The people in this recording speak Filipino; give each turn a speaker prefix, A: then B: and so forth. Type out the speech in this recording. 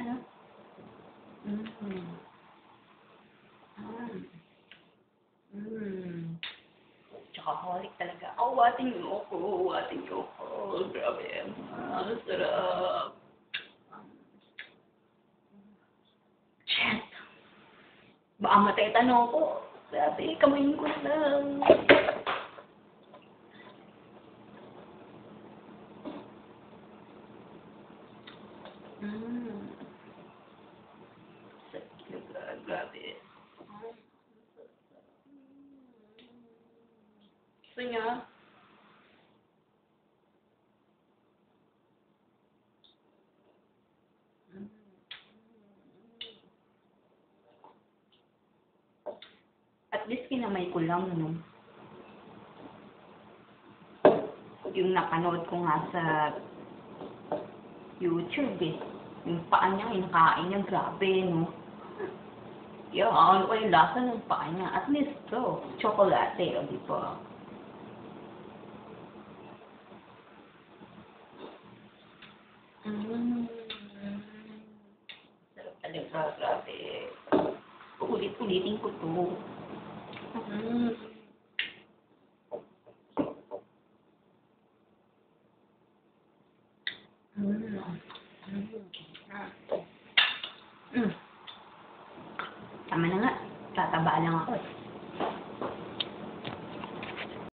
A: no? Mm. Chocoholic talaga. Awatin niyo ako. Grabe. Sarap. Shit. Baka matay-tanong ko. Sabi, kamayin ko na lang. Grabe. Gusto niya? At least kinamay ko lang, no? Yung napanood ko nga sa YouTube, eh. Yung paa niya, inakain niya, grabe, no? Yung ano yung lasa ng paa niya. At least, to, chocolate, o, di ba? Sarap talaga, grabe. Ulit-ulitin ko to. Tama na nga. Tataba lang ako eh.